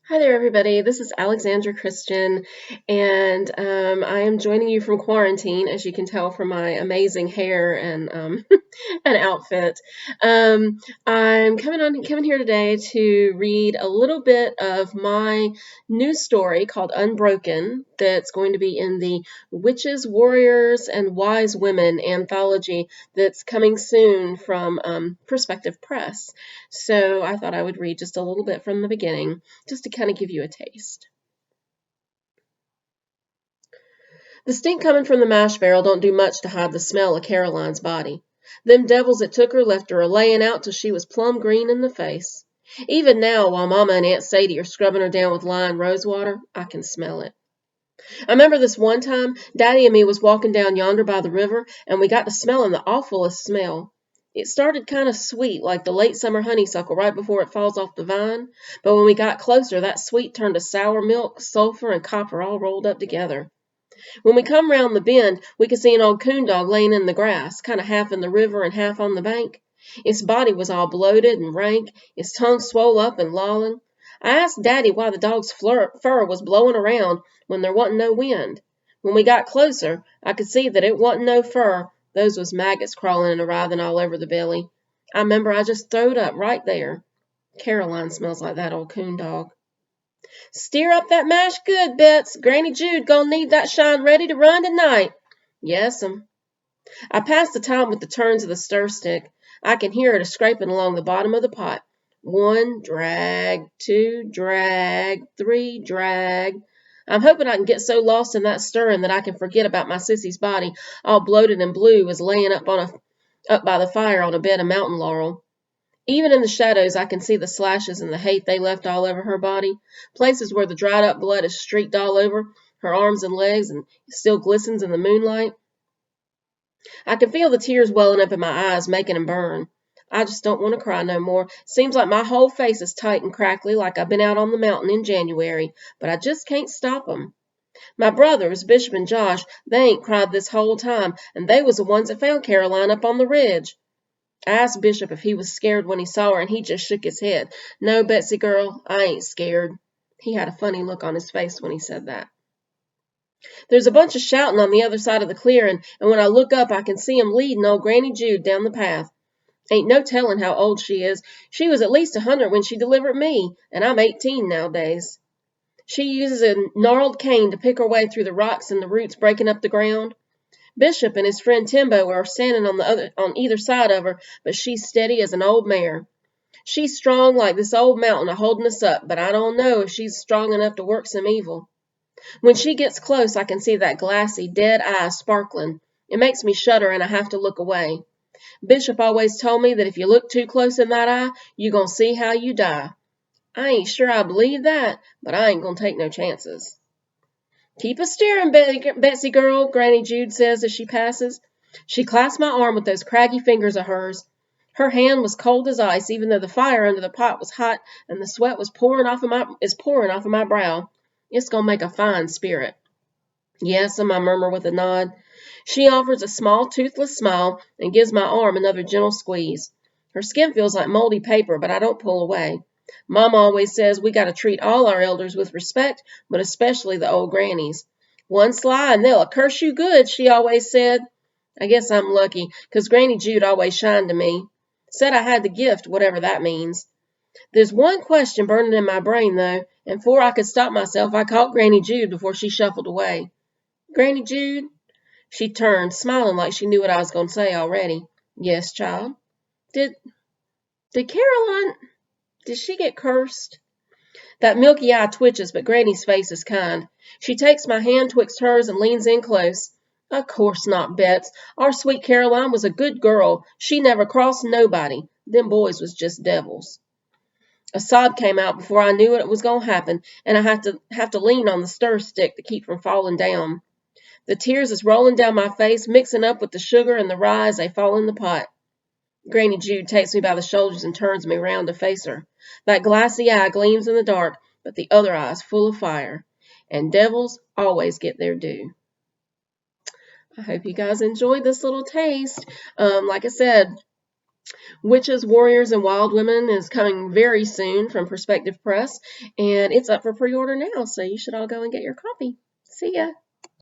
Hi there, everybody. This is Alexandra Christian, and I am joining you from quarantine, as you can tell from my amazing hair and and outfit. I'm coming here today to read a little bit of my new story called Unbroken. That's going to be in the Witches, Warriors, and Wise Women anthology that's coming soon from Prospective Press. So I thought I would read just a little bit from the beginning, just to kind of give you a taste. The stink coming from the mash barrel don't do much to hide the smell of Caroline's body. Them devils that took her left her a-layin' out till she was plum green in the face. Even now, while Mama and Aunt Sadie are scrubbing her down with lye and rose water, I can smell it. I remember this one time, Daddy and me was walking down yonder by the river, and we got to smelling the awfulest smell. It started kind of sweet, like the late summer honeysuckle right before it falls off the vine, but when we got closer, that sweet turned to sour milk, sulphur, and copper all rolled up together. When we come round the bend, we could see an old coon dog laying in the grass, kind of half in the river and half on the bank. Its body was all bloated and rank, its tongue swole up and lolling. I asked Daddy why the dog's fur was blowing around when there wasn't no wind. When we got closer, I could see that it wasn't no fur. Those was maggots crawling and writhing all over the belly. I remember I just throwed up right there. Caroline smells like that old coon dog. Steer up that mash good, Bets. Granny Jude gonna need that shine ready to run tonight. Yes'm. I pass the time with the turns of the stir stick. I can hear it a scraping along the bottom of the pot. 1 drag, 2 drag, 3 drag. I'm hoping I can get so lost in that stirring that I can forget about my sissy's body, all bloated and blue, as laying up by the fire on a bed of mountain laurel. Even in the shadows I can see the slashes and the hate they left all over her body, places where the dried up blood is streaked all over her arms and legs and still glistens in the moonlight. I can feel the tears welling up in my eyes, making 'em burn. I just don't want to cry no more. Seems like my whole face is tight and crackly like I've been out on the mountain in January, but I just can't stop 'em. My brothers, Bishop and Josh, they ain't cried this whole time, and they was the ones that found Caroline up on the ridge. I asked Bishop if he was scared when he saw her, and he just shook his head. No, Betsy girl, I ain't scared. He had a funny look on his face when he said that. There's a bunch of shouting on the other side of the clearing, and when I look up I can see 'em leading old Granny Jude down the path. Ain't no telling how old she is. She was at least 100 when she delivered me, and I'm 18 nowadays. She uses a gnarled cane to pick her way through the rocks and the roots breaking up the ground. Bishop and his friend Timbo are standing on either side of her, but she's steady as an old mare. She's strong like this old mountain a holding us up, but I don't know if she's strong enough to work some evil. When she gets close, I can see that glassy, dead eye sparkling. It makes me shudder, and I have to look away. Bishop always told me that if you look too close in that eye, you gonna see how you die. I ain't sure I believe that, but I ain't gonna take no chances. Keep a steering, Betsy girl, Granny Jude says as she passes. She clasps my arm with those craggy fingers of hers. Her hand was cold as ice, even though the fire under the pot was hot and the sweat was pouring off of my brow. It's gonna make a fine spirit. Yes'm, I murmur with a nod. She offers a small, toothless smile and gives my arm another gentle squeeze. Her skin feels like moldy paper, but I don't pull away. Mama always says we gotta treat all our elders with respect, but especially the old grannies. One sly and they'll curse you good, she always said. I guess I'm lucky, 'cause Granny Jude always shined to me. Said I had the gift, whatever that means. There's one question burning in my brain, though, and before I could stop myself, I caught Granny Jude before she shuffled away. Granny Jude? She turned, smiling like she knew what I was going to say already. Yes, child. Did Caroline, did she get cursed? That milky eye twitches, but Granny's face is kind. She takes my hand twixt hers and leans in close. Of course not, Bets. Our sweet Caroline was a good girl. She never crossed nobody. Them boys was just devils. A sob came out before I knew what was going to happen, and I have to lean on the stir stick to keep from falling down. The tears is rolling down my face, mixing up with the sugar and the rye as they fall in the pot. Granny Jude takes me by the shoulders and turns me round to face her. That glassy eye gleams in the dark, but the other eye is full of fire. And devils always get their due. I hope you guys enjoyed this little taste. Like I said, Witches, Warriors, and Wild Women is coming very soon from Prospective Press, and it's up for pre-order now, so you should all go and get your copy. See ya.